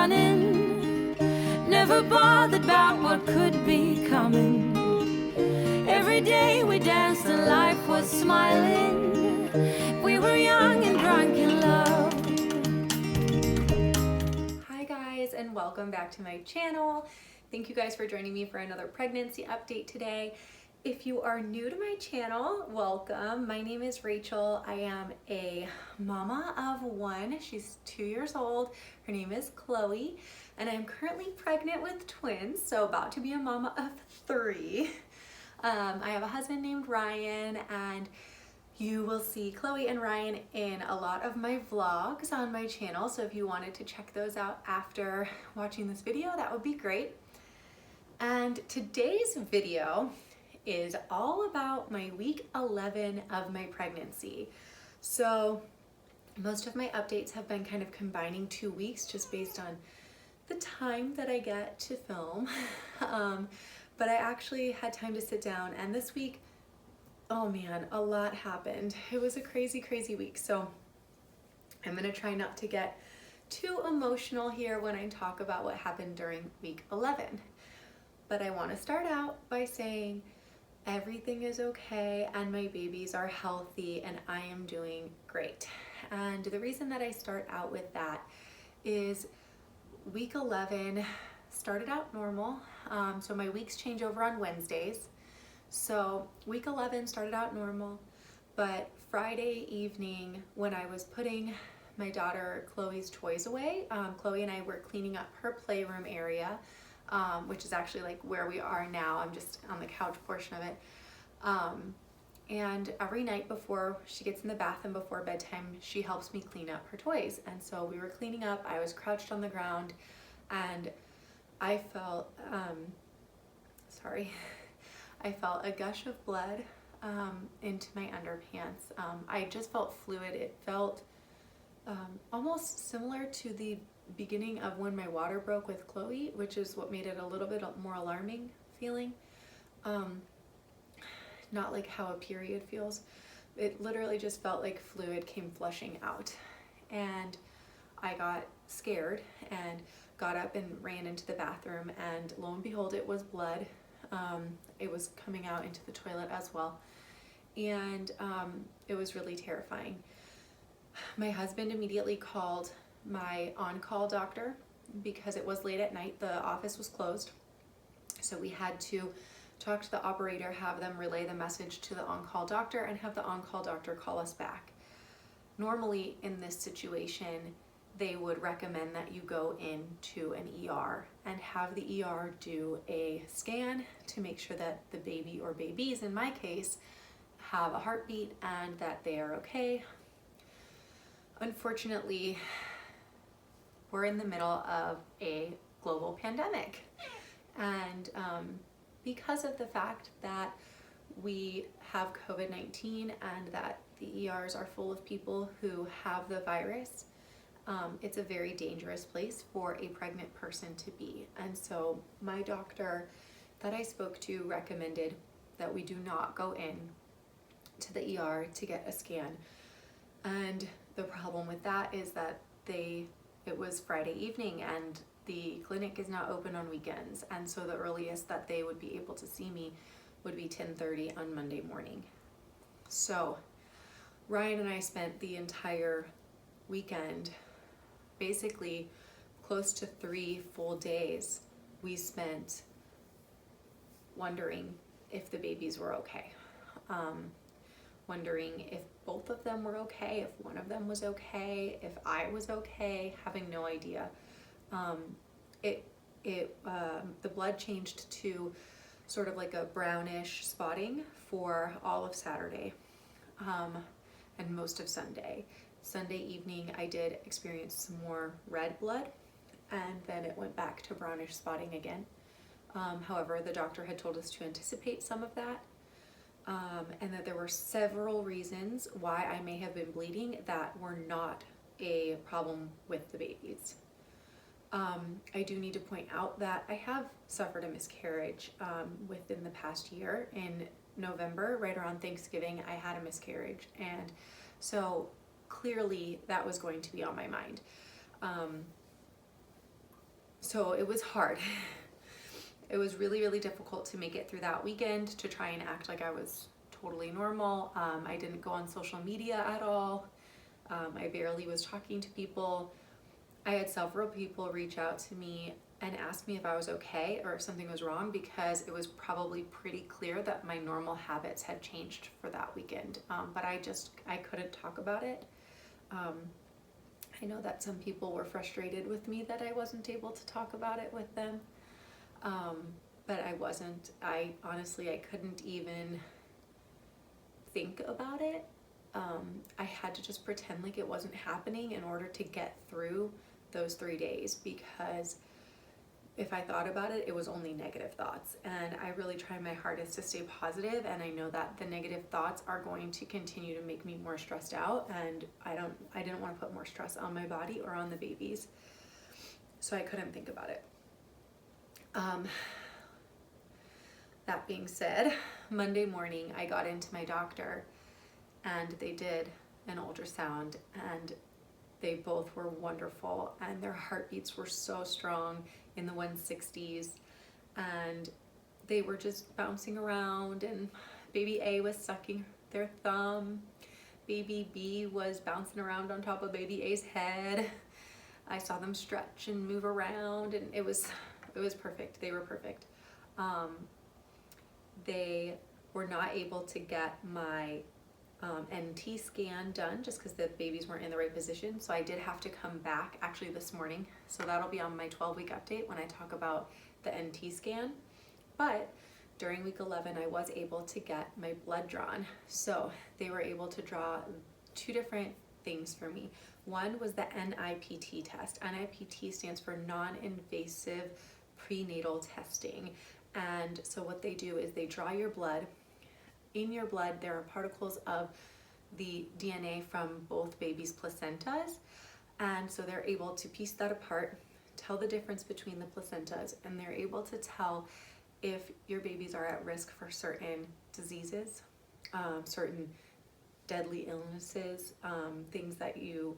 running, never bothered about what could be coming. Every day we danced and life was smiling. We were young and drunk in love. Hi guys, and welcome back to my channel. Thank you guys for joining me for another pregnancy update today. If you are new to my channel, welcome. My name is Rachel. I am a mama of one. She's 2 years old. Her name is Chloe, and I'm currently pregnant with twins, so about to be a mama of 3. I have a husband named Ryan, and you will see Chloe and Ryan in a lot of my vlogs on my channel, so if you wanted to check those out after watching this video, that would be great. And today's video is all about my week 11 of my pregnancy. So most of my updates have been kind of combining 2 weeks just based on the time that I get to film. But I actually had time to sit down, and this week, oh man, a lot happened. It was a crazy, crazy week. So I'm gonna try not to get too emotional here when I talk about what happened during week 11. But I wanna start out by saying everything is okay and my babies are healthy and I am doing great. And the reason that I start out with that is week 11 started out normal. So my weeks change over on Wednesdays. So week 11 started out normal, but Friday evening when I was putting my daughter Chloe's toys away, Chloe and I were cleaning up her playroom area, which is actually like where we are now. I'm just on the couch portion of it. And every night before she gets in the bath and before bedtime, she helps me clean up her toys. And so we were cleaning up, I was crouched on the ground, and I felt, I felt a gush of blood into my underpants. I just felt fluid. It felt almost similar to the beginning of when my water broke with Chloe, which is what made it a little bit more alarming feeling. Not like how a period feels. It literally just felt like fluid came flushing out. And I got scared and got up and ran into the bathroom, and lo and behold, it was blood. It was coming out into the toilet as well. And it was really terrifying. My husband immediately called my on-call doctor because it was late at night. The office was closed. So we had to talk to the operator, have them relay the message to the on-call doctor, and have the on-call doctor call us back. Normally in this situation, they would recommend that you go into an ER and have the ER do a scan to make sure that the baby or babies, in my case, have a heartbeat and that they are okay. Unfortunately, we're in the middle of a global pandemic. And because of the fact that we have COVID-19 and that the ERs are full of people who have the virus, it's a very dangerous place for a pregnant person to be. And so my doctor that I spoke to recommended that we do not go in to the ER to get a scan. And the problem with that is that it was Friday evening and the clinic is not open on weekends. And so the earliest that they would be able to see me would be 10:30 on Monday morning. So Ryan and I spent the entire weekend, basically close to 3 full days, we spent wondering if the babies were okay. Wondering if both of them were okay, if one of them was okay, if I was okay, having no idea. The blood changed to sort of like a brownish spotting for all of Saturday and most of Sunday. Sunday evening I did experience some more red blood, and then it went back to brownish spotting again. However, the doctor had told us to anticipate some of that, and that there were several reasons why I may have been bleeding that were not a problem with the babies. I do need to point out that I have suffered a miscarriage within the past year. In November, right around Thanksgiving, I had a miscarriage, and so clearly that was going to be on my mind. So it was hard. It was really, really difficult to make it through that weekend, to try and act like I was totally normal. I didn't go on social media at all. I barely was talking to people. I had several people reach out to me and ask me if I was okay or if something was wrong, because it was probably pretty clear that my normal habits had changed for that weekend. But I couldn't talk about it. I know that some people were frustrated with me that I wasn't able to talk about it with them. But I wasn't. I couldn't even think about it. I had to just pretend like it wasn't happening in order to get through those 3 days, because if I thought about it, it was only negative thoughts. And I really try my hardest to stay positive, and I know that the negative thoughts are going to continue to make me more stressed out, and I didn't want to put more stress on my body or on the babies. So I couldn't think about it. That being said, Monday morning I got into my doctor and they did an ultrasound, and they both were wonderful, and their heartbeats were so strong in the 160s, and they were just bouncing around, and baby A was sucking their thumb. Baby B was bouncing around on top of baby A's head. I saw them stretch and move around, and it was perfect. They were perfect. They were not able to get my NT scan done just because the babies weren't in the right position. So I did have to come back actually this morning. So that'll be on my 12-week update when I talk about the NT scan. But during week 11, I was able to get my blood drawn. So they were able to draw 2 different things for me. One was the NIPT test. NIPT stands for non-invasive prenatal testing. And so what they do is they draw your blood. In your blood, there are particles of the DNA from both babies' placentas. And so they're able to piece that apart, tell the difference between the placentas, and they're able to tell if your babies are at risk for certain diseases, certain deadly illnesses, things that you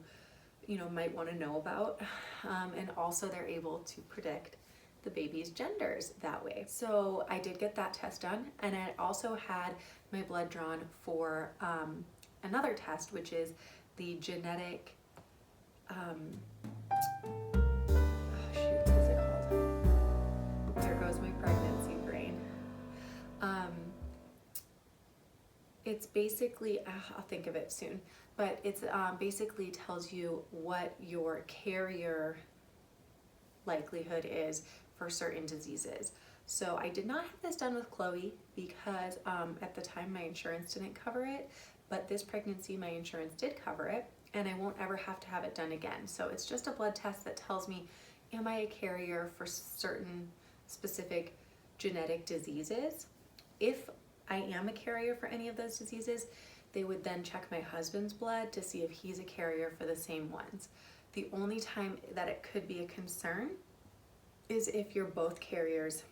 might want to know about. And also they're able to predict the baby's genders that way. So I did get that test done, and I also had my blood drawn for another test, which is the genetic, what is it called? There goes my pregnancy brain. It's basically, I'll think of it soon, but it's basically tells you what your carrier likelihood is for certain diseases. So I did not have this done with Chloe because at the time my insurance didn't cover it, but this pregnancy my insurance did cover it, and I won't ever have to have it done again. So it's just a blood test that tells me, am I a carrier for certain specific genetic diseases? If I am a carrier for any of those diseases, they would then check my husband's blood to see if he's a carrier for the same ones. The only time that it could be a concern is if you're both carriers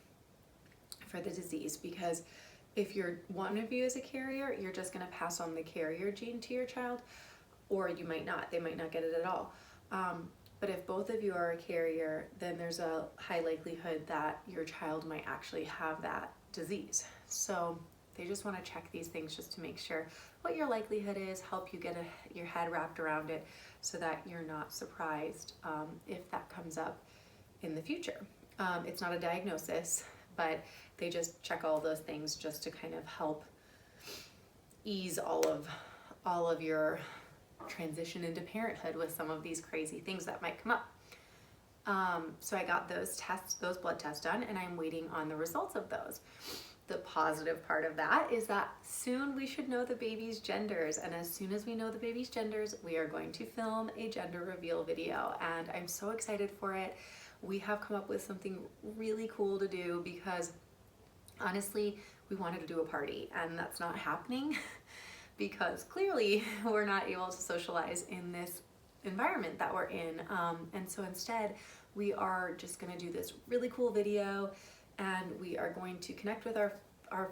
for the disease, because if one of you is a carrier, you're just going to pass on the carrier gene to your child, or you might not. They might not get it at all. But if both of you are a carrier, then there's a high likelihood that your child might actually have that disease. So they just want to check these things just to make sure what your likelihood is, help you get your head wrapped around it so that you're not surprised if that comes up in the future. It's not a diagnosis, but they just check all those things just to kind of help ease all of your transition into parenthood with some of these crazy things that might come up. So I got those blood tests done, and I'm waiting on the results of those. The positive part of that is that soon we should know the baby's genders, and as soon as we know the baby's genders, we are going to film a gender reveal video, and I'm so excited for it. We have come up with something really cool to do because honestly, we wanted to do a party, and that's not happening because clearly we're not able to socialize in this environment that we're in. And so instead, we are just gonna do this really cool video, and we are going to connect with our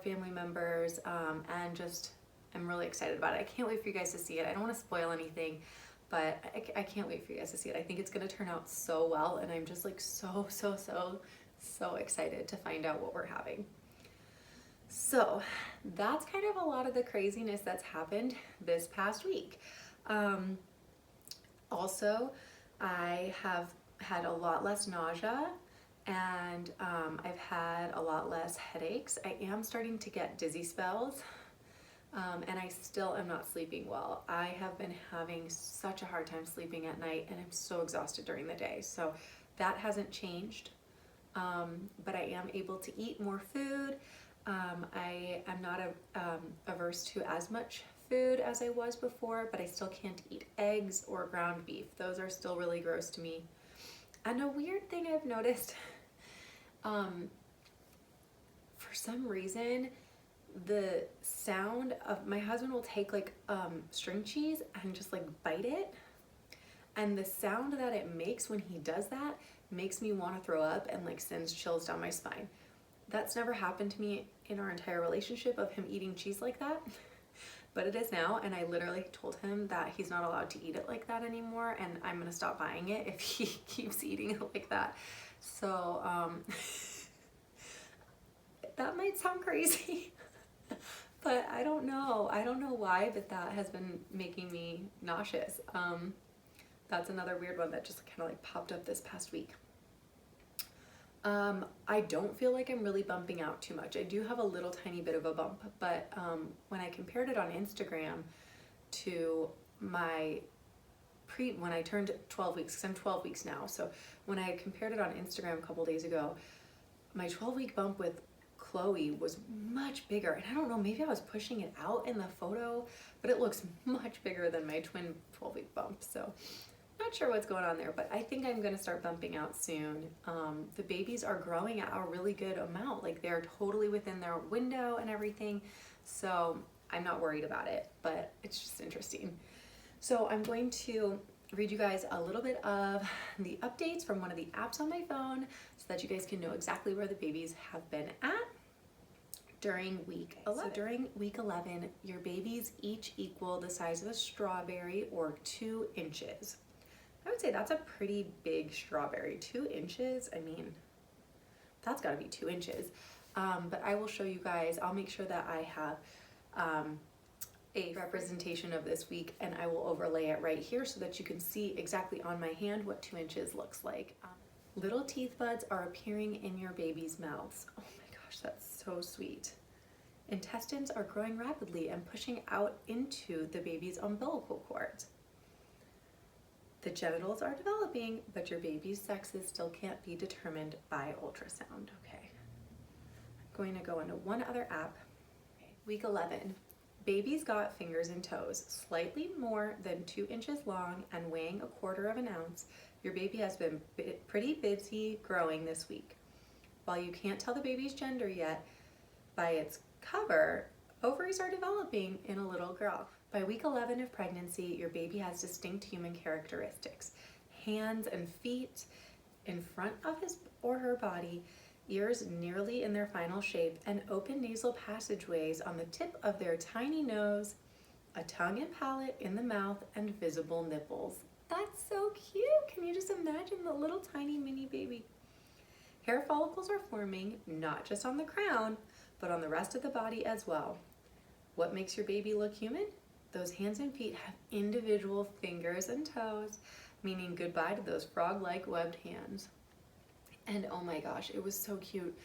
family members, and I'm really excited about it. I can't wait for you guys to see it. I don't want to spoil anything, but I can't wait for you guys to see it. I think it's gonna turn out so well, and I'm just like so excited to find out what we're having. So that's kind of a lot of the craziness that's happened this past week. Also, I have had a lot less nausea, and I've had a lot less headaches. I am starting to get dizzy spells, and I still am not sleeping well. I have been having such a hard time sleeping at night, and I'm so exhausted during the day. So that hasn't changed, but I am able to eat more food. I am not averse to as much food as I was before, but I still can't eat eggs or ground beef. Those are still really gross to me. And a weird thing I've noticed, for some reason, the sound of, my husband will take like string cheese and just like bite it, and the sound that it makes when he does that makes me want to throw up and like sends chills down my spine. That's never happened to me in our entire relationship of him eating cheese like that, but it is now, and I literally told him that he's not allowed to eat it like that anymore, and I'm gonna stop buying it if he keeps eating it like that. So that might sound crazy, but I don't know why, but that has been making me nauseous. That's another weird one that just kind of like popped up this past week. I don't feel like I'm really bumping out too much. I do have a little tiny bit of a bump, but when I compared it on Instagram to my when I turned 12 weeks, because I'm 12 weeks now, so when I compared it on Instagram a couple days ago, my 12-week bump with Chloe was much bigger, and I don't know, maybe I was pushing it out in the photo, but it looks much bigger than my twin 12-week bump, so not sure what's going on there, but I think I'm gonna start bumping out soon. The babies are growing at a really good amount, like they're totally within their window and everything, so I'm not worried about it, but it's just interesting. So I'm going to read you guys a little bit of the updates from one of the apps on my phone so that you guys can know exactly where the babies have been at during week 11. So during week 11, your babies each equal the size of a strawberry, or 2 inches. I would say that's a pretty big strawberry. 2 inches, I mean, that's gotta be 2 inches. But I will show you guys, I'll make sure that I have a representation of this week, and I will overlay it right here so that you can see exactly on my hand what 2 inches looks like. Little teeth buds are appearing in your baby's mouths. Oh my gosh, that's so sweet. Intestines are growing rapidly and pushing out into the baby's umbilical cord. The genitals are developing, but your baby's sexes still can't be determined by ultrasound. Okay. I'm going to go into one other app. Okay. Week 11. Baby's got fingers and toes, slightly more than 2 inches long and weighing 1/4 ounce. Your baby has been pretty busy growing this week. While you can't tell the baby's gender yet, by its cover, ovaries are developing in a little girl. By week 11 of pregnancy, your baby has distinct human characteristics. Hands and feet in front of his or her body, ears nearly in their final shape, and open nasal passageways on the tip of their tiny nose, a tongue and palate in the mouth, and visible nipples. That's so cute! Can you just imagine the little tiny mini baby? Hair follicles are forming, not just on the crown, but on the rest of the body as well. What makes your baby look human? Those hands and feet have individual fingers and toes, meaning goodbye to those frog-like webbed hands. And oh my gosh, it was so cute.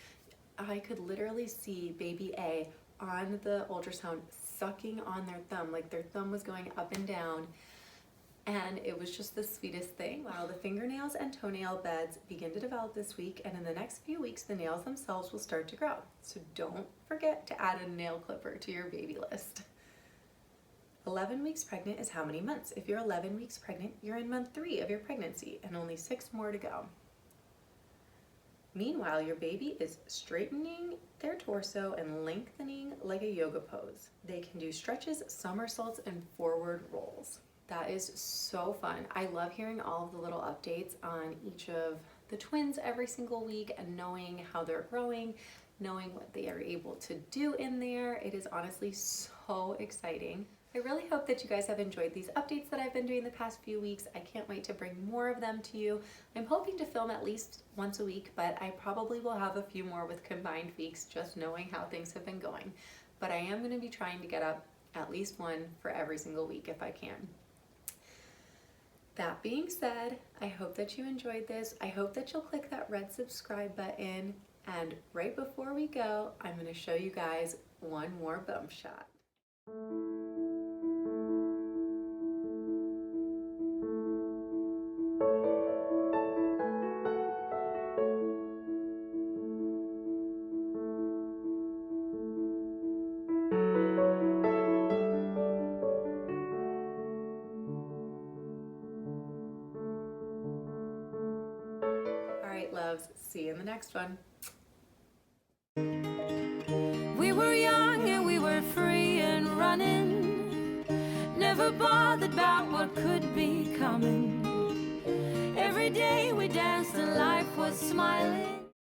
I could literally see baby A on the ultrasound sucking on their thumb, like their thumb was going up and down. And it was just the sweetest thing. While the fingernails and toenail beds begin to develop this week, and in the next few weeks, the nails themselves will start to grow. So don't forget to add a nail clipper to your baby list. 11 weeks pregnant is how many months? If you're 11 weeks pregnant, you're in month 3 of your pregnancy and only 6 more to go. Meanwhile, your baby is straightening their torso and lengthening like a yoga pose. They can do stretches, somersaults, and forward rolls. That is so fun. I love hearing all of the little updates on each of the twins every single week and knowing how they're growing, knowing what they are able to do in there. It is honestly so exciting. I really hope that you guys have enjoyed these updates that I've been doing the past few weeks. I can't wait to bring more of them to you. I'm hoping to film at least once a week, but I probably will have a few more with combined weeks, just knowing how things have been going. But I am going to be trying to get up at least one for every single week if I can. That being said, I hope that you enjoyed this. I hope that you'll click that red subscribe button. And right before we go, I'm going to show you guys one more bump shot. All right, loves, see you in the next one. We were young and we were free and running, never bothered about what could be coming. Every day we danced and life was smiling.